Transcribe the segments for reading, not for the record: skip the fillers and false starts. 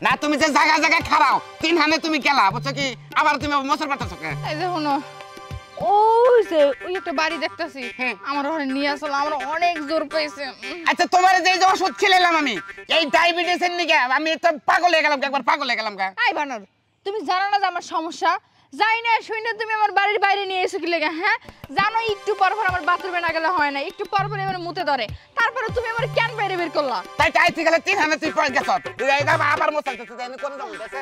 না তুমি যে জায়গা জায়গায় খারাও তিন হানে তুমি গেলা বুঝছো কি আবার তুমি মশর পাঠাছো কে এই যে শুনো ওই যে ওই একটা বাড়ি দেখতাছি আমার ওখানে নিয়ে আসলে আমার অনেক জোর পেয়েছে আচ্ছা তোমার যে যে ওষুধ খেলাম আমি এই ডায়াবেটিসের নিকে আমি তো পাগল হয়ে গেলাম একবার পাগল হয়ে গেলাম আই বানর তুমি জানো না যে আমার সমস্যা যাই না শুনে তুমি আমার বাড়ির বাইরে নিয়ে এসে কি লাগা হ্যাঁ জানো একটু পর পর আমার বাথরুমে না গেলে হয় না একটু পর পর আমার মুতে ধরে তারপরে তুমি আমার কেন বাইরে বের করলা তাই চাইতে গেলে তিন হানে তুই পড়ে গেছ তুই এইটা আবার মশাইতেছিস আমি কোন যাবো দেশে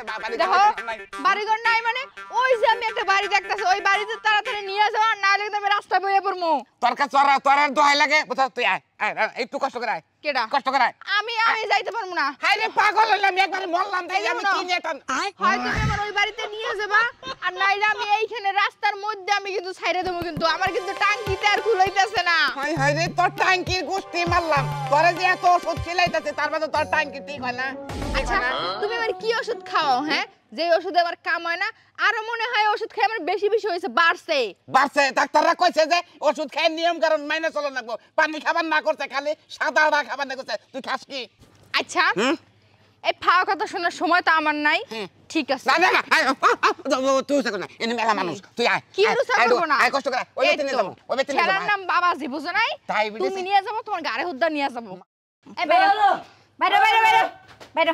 বাড়িঘর নাই মানে ওই যে আমি একটা বাড়ি দেখতাছি ওই বাড়িতে তাড়াতাড়ি নিয়ে যাও আর না লাগলে আমি রাস্তা বইয়ে পড়মু তোর কাছে তোর দোহাই লাগে বুঝছ তুই আয় একটু কষ্ট করে আয় কেডা কষ্ট করে আয় আমি যাইতে পারবো না হাই রে পাগল হইলাম একবার মরলাম তাই আমি কি নিয়ে হয় তুমি আমার ওই বাড়িতে নিয়ে যাবা আর নাইলে আমি এইখানে রাস্তার মধ্যে আমি কিন্তু ছাইরে দেবো কিন্তু আমার কিন্তু টাঙ্কিতে আর খুলাইতেছে না হাই হাই রে তোর টাঙ্কির গুষ্টি মারলাম তোরে যে এত ওষুধ খিলাইতেছে তার মধ্যে তোর টাঙ্কি ঠিক হয় না আচ্ছা তুমি আমার কি ওষুধ খাও হ্যাঁ যে ওষুধে আমার কাম হয় না আর মনে হয় ওষুধ খেয়ে আমার বেশি বেশি হইছে বাড়ছে ডাক্তাররা কইছে যে ওষুধ খায় নিয়ম কারণ মাইনে চলে লাগবো পানি খাবার না করতে খালি সাদা খাবার না করতে তুই খাস কি আচ্ছা এই ফাও কথা শোনার সময় তো আমার নাই ঠিক আছে না না তুই উঠে না এনে মেলা মানুষ তুই আয় কি উঠে করব না আয় কষ্ট করে ওই বেতনে যাব ওই বেতনে যাব খেলার নাম বাবাজি বুঝো নাই তুমি নিয়ে যাবো তোমার গাড়ি হুদ্দা নিয়ে যাবো এই বাইরে বাইরে বাইরে বাইরে বাইরে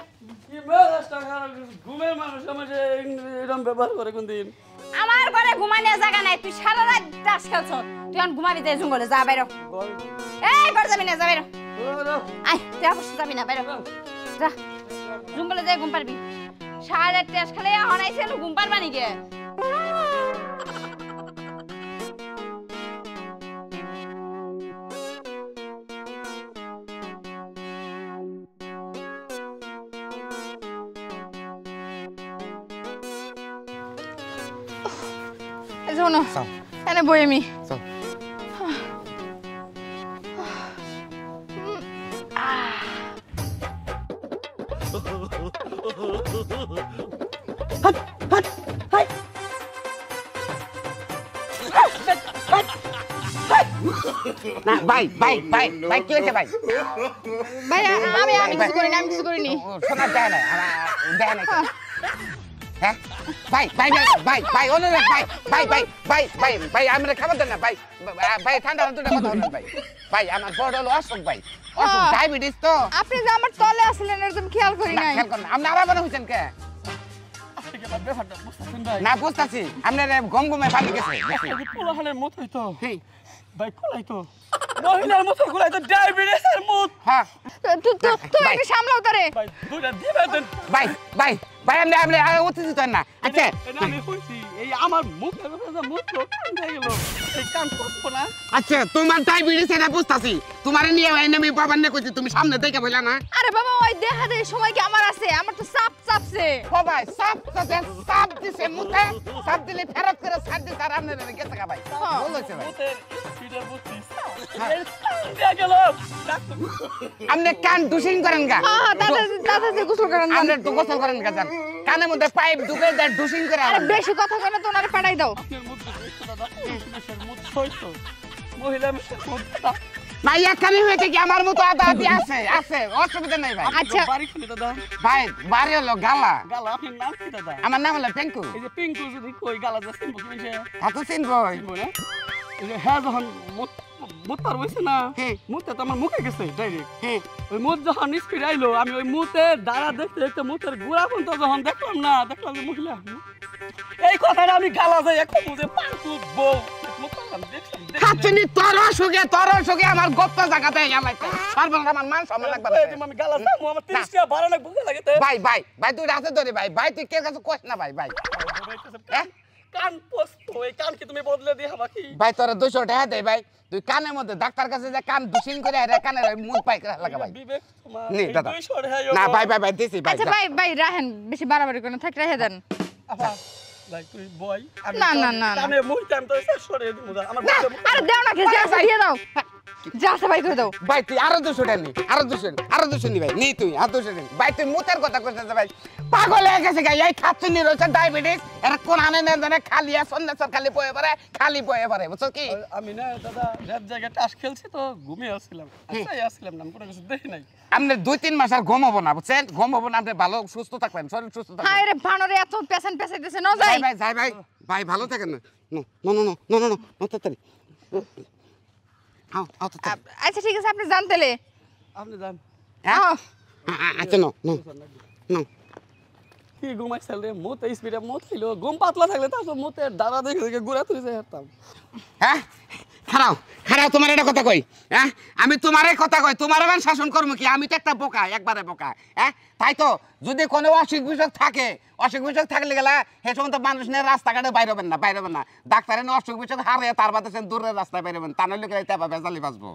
কি মেজাজটা খারাপ ঘুমের মানুষ আমাকে এরকম ব্যবহার করে কোনদিন আমার ঘরে ঘুমানোর জায়গা নাই তুই সারা রাত তাস খেলছ তুই এখন ঘুমাবি দে জঙ্গলে যা বাইরে এই ঘর যাবি না যা বাইরে আয় তুই অবশ্য যাবি না বাইরে যা জঙ্গলে যাই ঘুম পারবি সারা রাত তাস খেলে হনাইছে ঘুম পারবা নাকি শোনো এনে বই আমি না ভাই ভাই ভাই ভাই কি হয়েছে ভাই ভাই আমি কিছু করিনি শোনা যায় না দেয় না হ্যাঁ ভাই ভাই ভাই ভাই ওনে ভাই ভাই ভাই ভাই ভাই ভাই আমরা খাবার দেন না ভাই ভাই ঠান্ডা দুটো কথা বলেন ভাই ভাই আমার বড় হলো অসুখ ভাই অসুখ ডায়াবেটিস তো আপনি যে আমার তলে আসলেন একদম খেয়াল করি নাই খেয়াল করেন আপনি আরাম হইছেন কে না বুঝতাছি আপনার গম গমে পানি গেছে পোলাহালের মত হইতো ভাই কোলাই তো মহিলার মত কোলাই তো ডায়াবেটিসের মত হ্যাঁ তুই একটু সামলাও তারে ভাই দুইটা দিবা দেন ভাই ভাই ভাই আপনি উত্তেজিত না আচ্ছা আমি কইছি এই আমার মুখের কথা মুখ তো কান হয়ে গেল এই কান করবো না আচ্ছা তোমার ডায়াবেটিস এটা বুঝতাছি তোমারে নিয়ে আমি বাবার না কইছি তুমি সামনে দেখে বইলা না আরে বাবা ওই দেখা দেই সময় কি আমার আছে আমার তো সাপ চাপছে ও ভাই সাপ দিছে মুতে সাপ দিলে ফেরত করে সাপ দিছে আর আপনি গেছে কা ভাই বলছে ভাই সিটা বুঝছিস এই কান গেল আপনি কান ডুসিং করেন গা হ্যাঁ দাদা গোসল করেন আপনি তো গোসল করেন গা জান কানের মধ্যে পাইপ ঢুকে দেয় ডুসিং করে আরে বেশি কথা কইনা তো ওনারে পাঠাই দাও আপনার মধ্যে দাদা দেশের মুখ হইতো মহিলা মুখটা ভাই এখানে হয়েছে কি আমার মতো আদা আদি আছে অসুবিধা নাই ভাই আচ্ছা বাড়ি খুলে দাদা ভাই বাড়ি হলো গালা গালা আপনার নাম কি দাদা আমার নাম হলো পেঙ্কু এই যে পিঙ্কু যদি কই গালা যাচ্ছেন বুঝি মিশে হাতু চিনবই না এই যে হ্যাঁ যখন মুত পার হইছে না মুতে তো আমার মুখে গেছে ডাইরেক্ট ওই মুত যখন স্পিড আইলো আমি ওই মুতে দাঁড়া দেখতে দেখতে মুতের গুড়া পর্যন্ত যখন দেখলাম যে মহিলা এই কথাটা আমি গালা যাই এখন বুঝে পাঙ্কু বউ খাচ্ছনি তোর সুগে আমার গপ্প জায়গাতে গেলাইছে পারবো না আমার মান সম্মান লাগবে আমি গালা যাবো আমার 30 টাকা ভাড়া না বুঝে লাগে ভাই ভাই ভাই তুই রাতে ধরে ভাই তুই কে কাছে কইছ না ভাই কান পোস্ত এই কান কি তুমি বদলে দিয়ে আমাকে ভাই তোর 200 টাকা দে ভাই তুই কানের মধ্যে ডাক্তার কাছে যে কান দুশিং করে আরে কানের মুখ পাই করে লাগা ভাই বিবেক তোমার নি দাদা না ভাই দিছি ভাই আচ্ছা ভাই রাহেন বেশি বাড়াবাড়ি করে থাক রেখে দেন ভাই তুই বই না কানে মুখ টাইম তো শেষ করে দিমু আমার আরে দাও না খেয়ে দিয়ে দাও যা আছে বাই করে দাও ভাই তুই আরো 200 টাকা নি আরো 200 নি ভাই নি তুই আর 200 নি ভাই তুই মুতের কথা কইছিস ভাই পাগল হয়ে গেছে গাই এই খাচ্ছি নি রয়েছে ডায়াবেটিস এরা কোন আনে না জানে খালি সন্ন্যাসর খালি বয়ে পারে বুঝছো কি আমি না দাদা রাত জায়গায় টাস খেলছি তো ঘুমিয়ে আসছিলাম আসছিলাম না কোনো কিছু দেখি নাই আপনি 2-3 মাস আর ঘুমাবো না বুঝছেন ঘুমাবো না আপনি ভালো সুস্থ থাকবেন শরীর সুস্থ থাকবেন হায় রে বানরে এত পেছাইতেছে না যাই ভাই ভালো থাকেন না নো তাড়াতাড়ি আও তাড়াতাড়ি আচ্ছা ঠিক আছে আপনি জানতেলে আপনি যান আচ্ছা নো কি ঘুমাইছিল রে মুত স্পিডে মুত খিলো ঘুম পাতলা থাকলে তো মুতে দাঁড়া দেখে দেখে ঘুরা তুই যেতাম হ্যাঁ খারাও তোমার এটা কথা কই হ্যাঁ আমি তোমারে কথা কই তোমার আমি শাসন করবো কি আমি তো একটা বোকা একবারে বোকা হ্যাঁ তাই তো যদি কোনো অসুখ বিসুখ থাকলে গেলা সে সময় তো মানুষ নিয়ে রাস্তাঘাটে বাইরে হবেন না ডাক্তারের অসুখ বিসুখ হারে তার বাদে দূরের রাস্তায় বাইরে হবেন তা নইলে বেজালি বাঁচবো